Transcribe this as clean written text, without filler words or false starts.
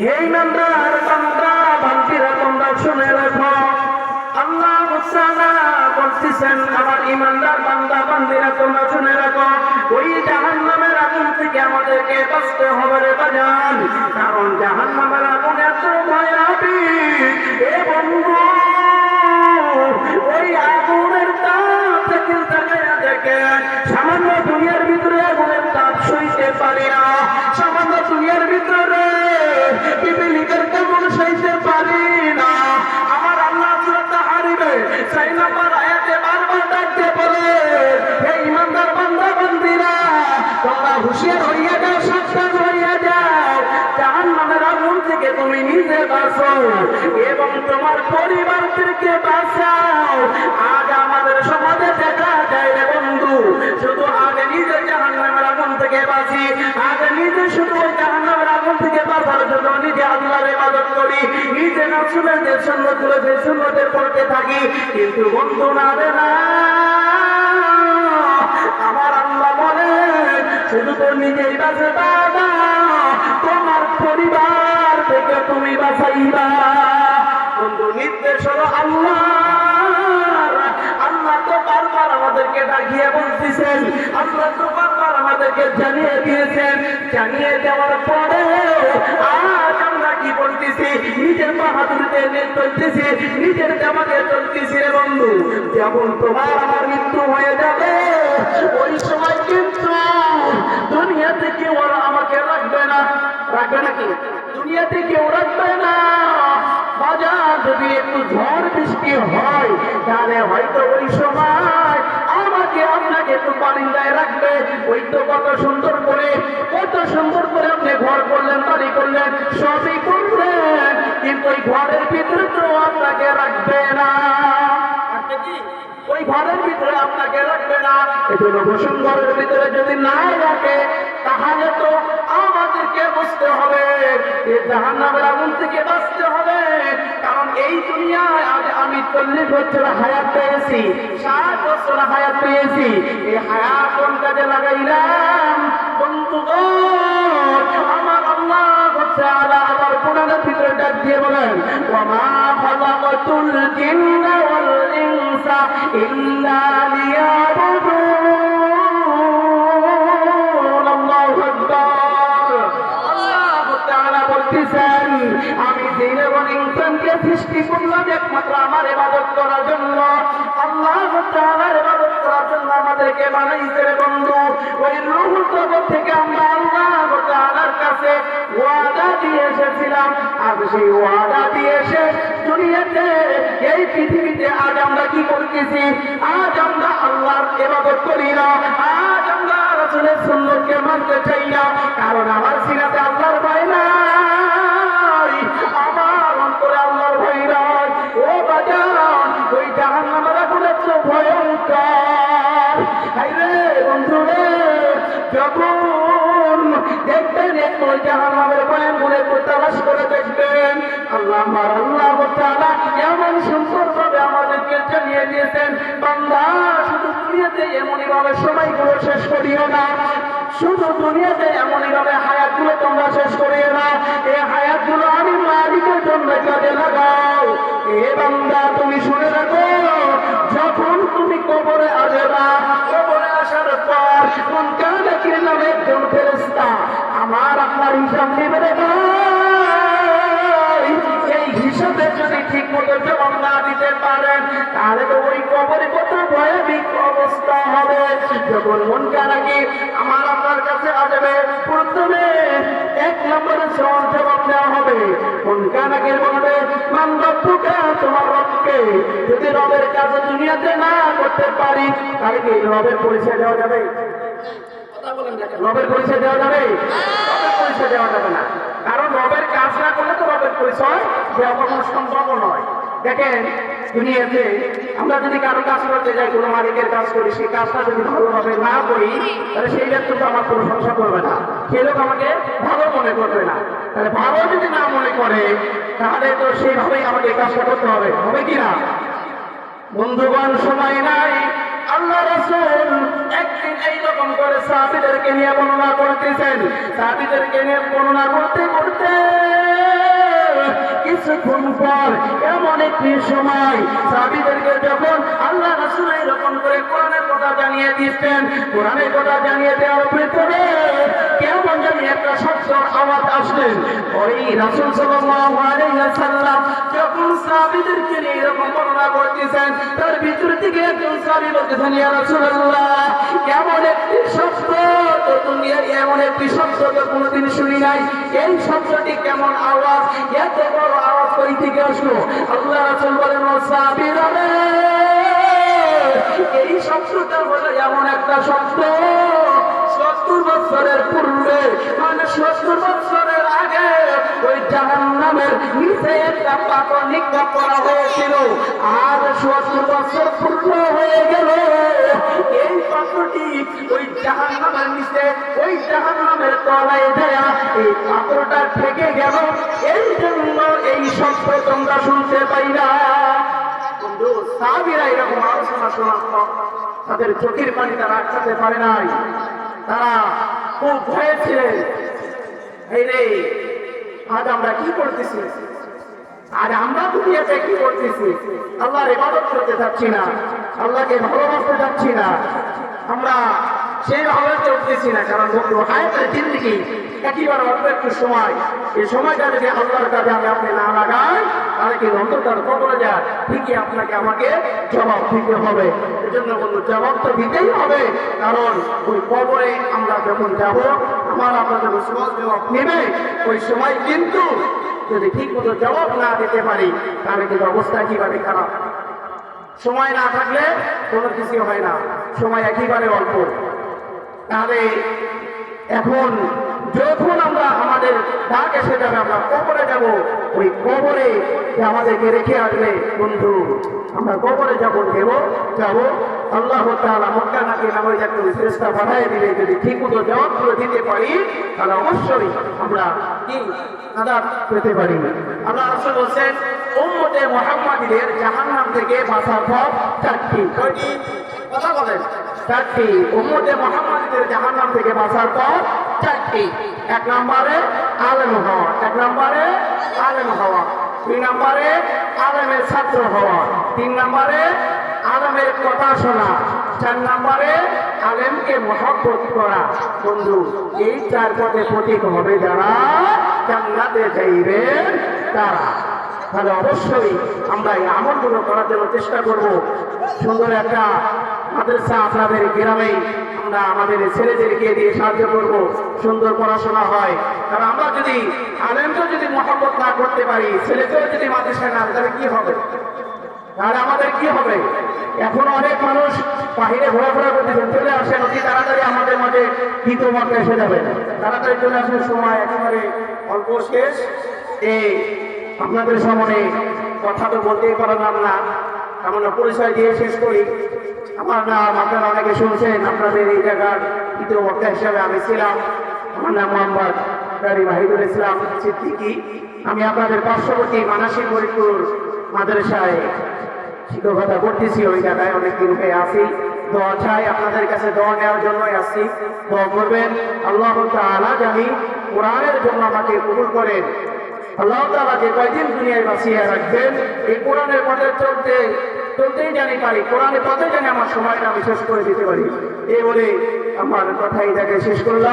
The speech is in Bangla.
এই নামদার বান্দা বান্দিরা তোমরা শুনে রাখো, আল্লাহ তাআলা বলতেছেন আমার ঈমানদার বান্দা বান্দিরা তোমরা শুনে রাখো, ওই জাহান্নামের আগুন থেকে আমাদেরকে বাঁচতে হবে রে বাজান। কারণ জাহান্নামের আগুন এত ভয়াবী এ বন্ধু, ওই আগুনের তাপ থেকে তাকায়া দেখে সামান্য দুনিয়ার ভিতরে আগুনের তাপ সইতে পারি না, সামান্য দুনিয়ার ভিতরে পিপিলিকার কেমন সইতে পারি না। আমার আল্লাহ সূরা হারিবে 4 নম্বর আয়াতে বারবার ডাকতে বলে, হে ঈমানদার বান্দা বান্দিরা তোমরা হুঁশিয়ার হইয়া যাও, সাবধান হইয়া যাও, জাহান্নামের আগুন থেকে তুমি নিজে বাঁচো এবং তোমার পরিবারকে বাঁচাও। আজ আমাদের সমাজে দেখা যায় রে বন্ধু, শুধু আগে নিজে জাহান্নামের আগুন থেকে বাঁচি, আগে নিজে শুধু ওই জাহান্নামের আগুন থেকে বাঁচার জন্য নিজে আল্লাহর ইবাদত করি, নিজে রাসূলের সুন্নতগুলো যে সুন্নতের পড়তে থাকি, কিন্তু বন্ধু না রে না, আমার আল্লাহ বলে শুধু তো নিজেই বাঁচবা না, তোমার পরিবার থেকে তুমি বাঁচাইবা। বন্ধু নির্দেশ হলো আল্লাহ, আল্লাহ তো বারবার আমাদেরকে ডাকিয়ে বলতেছেন, আল্লাহ তো বারবার আমাদেরকে জানিয়ে দিয়েছেন, জানিয়ে দেওয়ার পরে আজ আমরা কি বলতেছি, নিজের বাহাদুরিতে চলতেছি, নিজের জামাতে চলতেছি রে বন্ধু। যেমন তোমার আমার মৃত্যু হয়ে যাবে, ওই সময় কিন্তু দুনিয়াতে কেউ আর আমাকে রাখবে না, রাখবে নাকি? দুনিয়াতে কেউ রাখবে না। বাজার যদি একটু ঝড় বৃষ্টি হয় তাহলে হয়তো ওই সময় আমাকে আপনাকে একটু বারিন্দায় রাখবে। ওই তো কত সুন্দর করে আপনি ঘর করলেন, বাড়ি করলেন, সবই করলেন, কিন্তু ওই ঘরের ভিতরে তো আপনাকে রাখবে না, ওই ঘরের ভিতরে আপনাকে রাখবে না। এজন্য বসুন্ধরের ভিতরে যদি না রাখে তাহলে তো আমাদেরকে বুঝতে হবে যে জাহান্নামের আগুন থেকে বাঁচতে হবে। কারণ এই দুনিয়ায় আজ আমি 40 বছর হায়াত পেয়েছি, 60 বছর হায়াত পেয়েছি, এই হায়াত কোন কাজে লাগাইলাম বন্ধুগণ? আমার আল্লাহ তাআলা আবার কোরআনের ভিতরে ডাক দিয়ে বলেন, ওয়া মা খালাকাতুল জিন্না ওয়াল ইনসা ইল্লা লিয়াবুদুন। আল্লাহু আকবার। আল্লাহ তাআলা বলতেছেন, আমি জিন এবং ইনসানকে সৃষ্টি করলাম একমাত্র আমার ইবাদত করার জন্য। আল্লাহ তাআলার ইবাদত করার জন্য আমাদেরকে বানাইছে রে বন্ধু। ওই রূহুল জগৎ থেকে আমরা আল্লাহ তাআলার কাছে ওয়াদা দিয়ে এসেছিলাম, আর সেই ওয়াদা দিয়ে এসে দুনিয়াতে এই পৃথিবীতে আজ আমরা কি করতেছি? আজ আমরা আল্লাহর ইবাদত করি না, আজ আমরা রাসূলের সুন্নতকে মানতে চাই না। কারণ আমার সিনাতে আল্লাহর ভয় নাই, আমার অন্তরে আল্লাহর ভয় নাই। ও বাজান, ওই জাহান্নামের আগুন এত ভয়ঙ্কর। হায়রে বন্ধুরে, যখন দেখবেন একটু ওই জাহান্নামের ভয়ানগুলো একটু তালাশ করে দেখবেন, আল্লাহ তাআলা এমন সুন্দরভাবে আমাদেরকে জানিয়ে দিয়েছেন, বান্দা শুধু দুনিয়াতে এমনই ভাবে সময়গুলো শেষ করিও না, শুধু দুনিয়াতে এমনই ভাবে হায়াতগুলো তোমরা শেষ করিও না, এই হায়াতগুলো আমি মালিকের জন্য কাজে লাগাও। এ বান্দা তুমি শুনে রাখো, যখন তুমি কবরে আসবা, কবরে আসার পর মুনকার নাকির নামে একজন ফেরেশতা আমার আপনার হিসাব নেবে রে ভাই। এই হিসাবে যদি ঠিক মতো জবাব না দিতে পারেন তাহলে তো ওই কবরে কত ভয়াবহ অবস্থা হবে। যখন মুনকার নাকির আমার আপনার কাছে আসবে, প্রথমে 1 নম্বরে জবাব দেওয়া হবে। মুনকার নাকির বলবে, মান রব্বুকা, তোমার রবকে। যদি রবের কাছে দুনিয়াতে না করতে পারি তাহলে কি রবের পরিচয় দেওয়া যাবে? রবের পরিচয় দেওয়া যাবে? রবের পরিচয় দেওয়া যাবে না। কারণ রবের কাজ না করলে তো রবের পরিচয় দেওয়া কোনো সম্ভব নয়। দেখেন দুনিয়াতে আমরা যদি কারো কাজ করতে যাই, কোনো মালিকের কাজ করি, সেই কাজটা যদি ভালোভাবে না করি তাহলে সেই ব্যক্তি তো আমার প্রশংসা করবে না, সেই লোক আমাকে ভালো মনে করবে না। তাহলে ভালো যদি না মনে করে তাহলে তো সেইভাবেই আমাকে কাজটা করতে হবে, হবে কি না? বন্ধুগণ সময় নাই, আল্লাহ রাসূল একদিন এইরকম করে সাহাবীদেরকে নিয়ে বর্ণনা করতেছেন। সাহাবীদেরকে নিয়ে বর্ণনা করতে করতে কিছুক্ষণ পর এমন একটি সময় সাহাবীদেরকে যখন আল্লাহ রাসূল এরকম করে কোরআনের কথা জানিয়ে দিচ্ছেন, কোরআনের কথা জানিয়ে দেওয়ার ভিতরে কেমন জানি একটা শব্দের আওয়াজ আসলেন। ওই রাসূল সাল্লাল্লাহু আলাইহি ওয়াসাল্লাম যখন সাহাবীদেরকে নিয়ে এরকম বর্ণনা করতেছেন, তার ভিতর থেকে একজন সাহাবী বলতেছেন, ইয়া রাসূলুল্লাহ, এমন একটি শব্দ তো দুনিয়ায় এমন একটি শব্দ তো কোনোদিন শুনি নাই। এই শব্দটি কেমন আওয়াজ, এত বড় আওয়াজ কই থেকে আসলো? আল্লাহ রাসূল বলেন, ও সাহাবীরা রে, এই শব্দটা হলো এমন একটা শব্দ 70 বছরের পূর্বে, মানে 70 বছরের আগে ওই জাহান্নামের নিচে একটা পাথর নিক্ষেপ করা হয়েছিল। আর 70 বছর পূর্ণ হয়ে গেল, এই পাথরটি ওই জাহান্নামের নিচে, ওই জাহান্নামের তলায় দেয়া এই পাথরটা থেকে গেল। এই জন্য এই শব্দ তোমরা শুনতে পাই না। বন্ধু, সাহাবীরা এরকম আলোচনা শোনার পর তাদের চোখের পানি তারা আটকাতে পারে নাই। তারা খুব ভয়ে ছিলেন। এই রে, আজ আমরা কি করতেছি? আজ আমরা দুনিয়াতে কি করতেছি? আল্লাহর ইবাদত করতে যাচ্ছি না, আল্লাহকে ভালোবাসতে যাচ্ছি না, আমরা সেই ভাবে চলতেছি না। কারণ বন্ধু, হায়াতের জিন্দেগি একেবারে অল্প একটু সময়। এই সময়টা যদি আল্লাহর কাজে আমি আপনি না লাগাই, তাহলে কিন্তু অন্তর্ধার কবরে যায় ঠিকই আপনাকে আমাকে জবাব দিতে হবে। এই জন্য বন্ধু, জবাব তো দিতেই হবে। কারণ ওই কবরে আমরা যখন যাব, আমার আপনাদের সহজ জবাব নেবে। ওই সময় কিন্তু যদি ঠিক মতো জবাব না দিতে পারি, তাহলে কিন্তু অবস্থা একেবারে খারাপ। সময় না থাকলে কোনো কিছু হয় না, সময় একেবারে অল্প। তাহলে এখন যখন আমরা আমাদের ডাক এসে যাবে, আমরা কবরে যাব, ওই কবরে আমাদেরকে রেখে আসবে। বন্ধু, আমরা কবরে যখন যাব, আল্লাহ তাআলা মক্কা নাকি নামে একটু চেষ্টা বাড়াই দিলে যদি ঠিক মতো জবাবগুলো দিতে পারি, তাহলে অবশ্যই আমরা কি আযাব পেতে পারি। আল্লাহ রাসূল বলেন, উম্মতে মুহাম্মাদীদের জাহান্নাম থেকে বাঁচার পথ 4টি। কয়টি? কথা বলেন। 4টি। উম্মতে মুহাম্মাদীদের জাহান্নাম থেকে বাঁচার পথ 4টি। 1 নম্বরে আলেম হওয়া, 1 নম্বরে আলেম হওয়া, 2 নম্বরে আলেমের ছাত্র হওয়া, 3 নম্বরে আলেমের কথা শোনা, 4 নম্বরে আলেমকে মহব্বত করা। বন্ধু, এই 4 পথে প্রতীক হবে যারা জান্নাতে যাইবেন তারা। তাহলে অবশ্যই আমরা এই আমলগুলো করার জন্য চেষ্টা করব। সুন্দর একটা মাদ্রাসা আপনাদের গ্রামে আমরা আমাদের ছেলেদেরকে দিয়ে সাহায্য করব, সুন্দর পড়াশোনা হয়। কারণ আমরা যদি আলেমকেও যদি মহব্বত না করতে পারি, ছেলেকেও যদি মাদ্রাসায় না, তাহলে কি হবে? তাহলে আমাদের কি হবে? এখন অনেক মানুষ বাহিরে ঘোরাফেরা করতেছেন, চলে আসেন অতি তাড়াতাড়ি আমাদের মাঝে দ্বিতীয় মক্কা এসে যাবেন। তাড়াতাড়ি চলে আসেন, সময় একেবারে অল্প শেষ। এই আপনাদের সামনে কথা তো বলতেই পারলাম না, আমরা পরিচয় দিয়ে শেষ করি। আমার নাম আপনারা অনেকে শুনছেন, আপনাদের এই জায়গার দ্বিতীয় বক্তা হিসাবে আমি ছিলাম। আমার নাম মোহাম্মদ কারি ওয়াহিদুল ইসলাম সিদ্দিকী। আমি আপনাদের পার্শ্ববর্তী মানসিক ফরিদপুর মাদ্রাসায় শিক্ষকতা করতেছি। ওই জায়গায় অনেকদিন হয়ে আসি। দোয়া চাই আপনাদের কাছে, দোয়া নেওয়ার জন্যই আসছি। দোয়া করবেন আল্লাহ তাআলা জানি কোরআনের জন্য আমাকে কবুল করেন। আল্লাহ তাআলা যে কয়দিন দুনিয়ায় বাঁচিয়ে রাখবেন, এই কোরআনের পথে চলতেই জানি পারি, কোরআনের পথে জানি আমার সময়টা আমি শেষ করে দিতে পারি। এই বলে আমার কথা এই জায়গায় শেষ করলাম।